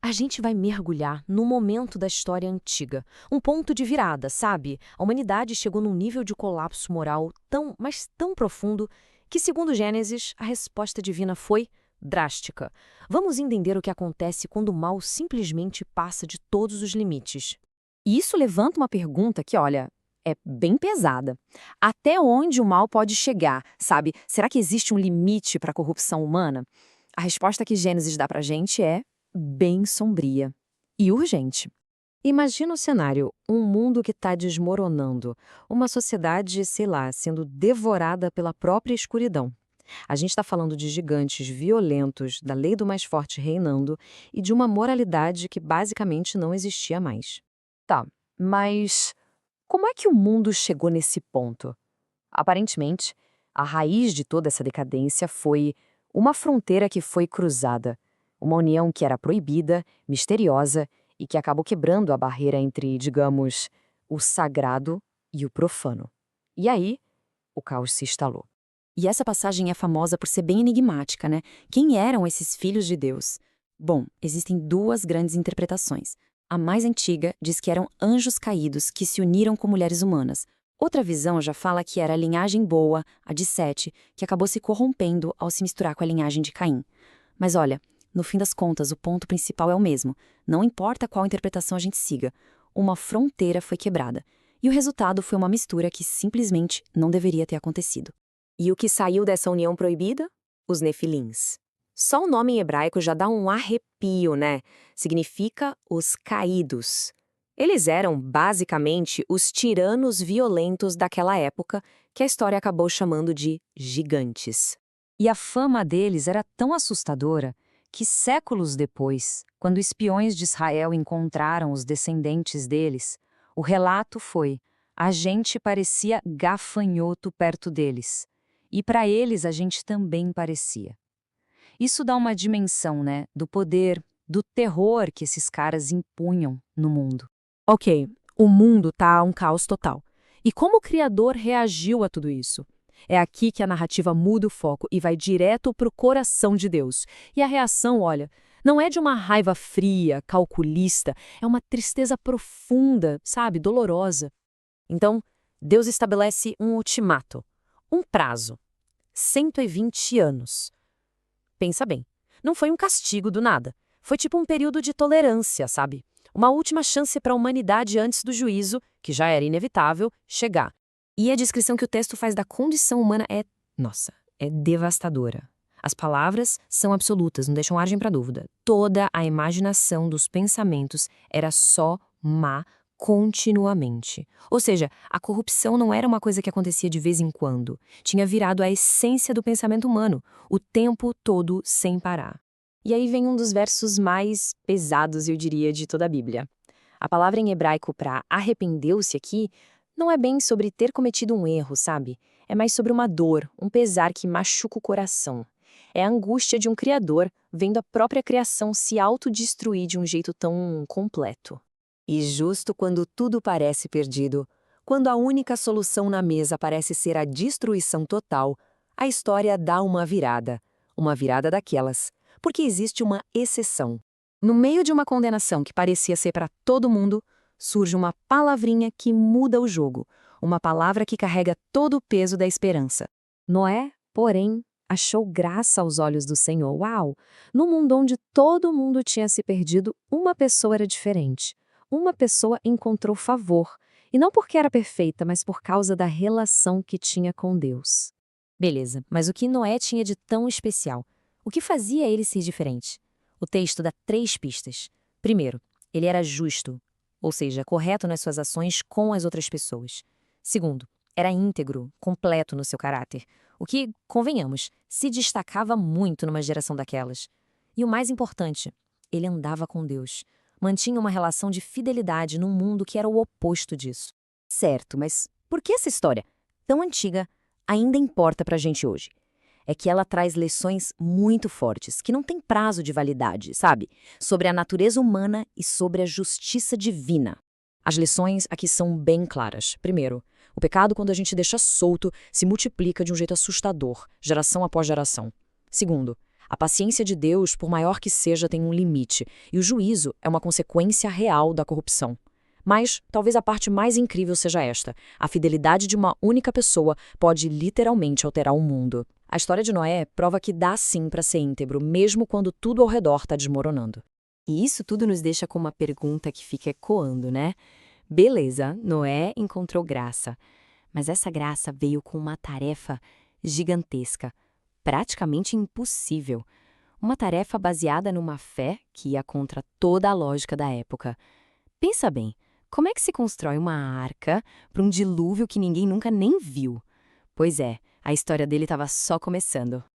A gente vai mergulhar num momento da história antiga, um ponto de virada, sabe? A humanidade chegou num nível de colapso moral tão, mas tão profundo que, segundo Gênesis, a resposta divina foi drástica. Vamos entender o que acontece quando o mal simplesmente passa de todos os limites. E isso levanta uma pergunta que, olha, é bem pesada. Até onde o mal pode chegar, sabe? Será que existe um limite para a corrupção humana? A resposta que Gênesis dá pra gente é bem sombria e urgente. Imagina o cenário, um mundo que está desmoronando, uma sociedade, sei lá, sendo devorada pela própria escuridão. A gente está falando de gigantes violentos, da lei do mais forte reinando e de uma moralidade que basicamente não existia mais. Tá, mas como é que o mundo chegou nesse ponto? Aparentemente, a raiz de toda essa decadência foi uma fronteira que foi cruzada, uma união que era proibida, misteriosa e que acabou quebrando a barreira entre, digamos, o sagrado e o profano. E aí, o caos se instalou. E essa passagem é famosa por ser bem enigmática, né? Quem eram esses filhos de Deus? Bom, existem duas grandes interpretações. A mais antiga diz que eram anjos caídos que se uniram com mulheres humanas. Outra visão já fala que era a linhagem boa, a de Sete, que acabou se corrompendo ao se misturar com a linhagem de Caim. Mas olha, no fim das contas, o ponto principal é o mesmo. Não importa qual interpretação a gente siga, uma fronteira foi quebrada. E o resultado foi uma mistura que simplesmente não deveria ter acontecido. E o que saiu dessa união proibida? Os Nefilins. Só o nome em hebraico já dá um arrepio, né? Significa os caídos. Eles eram, basicamente, os tiranos violentos daquela época, que a história acabou chamando de gigantes. E a fama deles era tão assustadora que séculos depois, quando espiões de Israel encontraram os descendentes deles, o relato foi: a gente parecia gafanhoto perto deles. E para eles a gente também parecia. Isso dá uma dimensão, né, do poder, do terror que esses caras impunham no mundo. Ok, o mundo tá um caos total. E como o criador reagiu a tudo isso? É aqui que a narrativa muda o foco e vai direto pro coração de Deus. E a reação, olha, não é de uma raiva fria, calculista, é uma tristeza profunda, sabe, dolorosa. Então, Deus estabelece um ultimato, um prazo: 120 anos. Pensa bem, não foi um castigo do nada. Foi tipo um período de tolerância, sabe? Uma última chance para a humanidade antes do juízo, que já era inevitável, chegar. E a descrição que o texto faz da condição humana é devastadora. As palavras são absolutas, não deixam margem para dúvida. Toda a imaginação dos pensamentos era só má continuamente. Ou seja, a corrupção não era uma coisa que acontecia de vez em quando. Tinha virado a essência do pensamento humano, o tempo todo sem parar. E aí vem um dos versos mais pesados, eu diria, de toda a Bíblia. A palavra em hebraico para arrependeu-se aqui não é bem sobre ter cometido um erro, sabe? É mais sobre uma dor, um pesar que machuca o coração. É a angústia de um criador vendo a própria criação se autodestruir de um jeito tão completo. E justo quando tudo parece perdido, quando a única solução na mesa parece ser a destruição total, a história dá uma virada daquelas, porque existe uma exceção. No meio de uma condenação que parecia ser para todo mundo, surge uma palavrinha que muda o jogo, uma palavra que carrega todo o peso da esperança. Noé, porém, achou graça aos olhos do Senhor. Uau! No mundo onde todo mundo tinha se perdido, uma pessoa era diferente. Uma pessoa encontrou favor, e não porque era perfeita, mas por causa da relação que tinha com Deus. Beleza, mas o que Noé tinha de tão especial? O que fazia ele ser diferente? O texto dá 3 pistas. Primeiro, ele era justo, ou seja, correto nas suas ações com as outras pessoas. Segundo, era íntegro, completo no seu caráter, o que, convenhamos, se destacava muito numa geração daquelas. E o mais importante, ele andava com Deus. Mantinha uma relação de fidelidade num mundo que era o oposto disso. Certo, mas por que essa história, tão antiga, ainda importa pra gente hoje? É que ela traz lições muito fortes, que não têm prazo de validade, sabe? Sobre a natureza humana e sobre a justiça divina. As lições aqui são bem claras. Primeiro, o pecado, quando a gente deixa solto, se multiplica de um jeito assustador, geração após geração. Segundo, A paciência de Deus, por maior que seja, tem um limite, e o juízo é uma consequência real da corrupção. Mas talvez a parte mais incrível seja esta: a fidelidade de uma única pessoa pode literalmente alterar o mundo. A história de Noé prova que dá sim para ser íntegro, mesmo quando tudo ao redor está desmoronando. E isso tudo nos deixa com uma pergunta que fica ecoando, né? Beleza, Noé encontrou graça, mas essa graça veio com uma tarefa gigantesca, praticamente impossível. Uma tarefa baseada numa fé que ia contra toda a lógica da época. Pensa bem, como é que se constrói uma arca para um dilúvio que ninguém nunca nem viu? Pois é, a história dele estava só começando.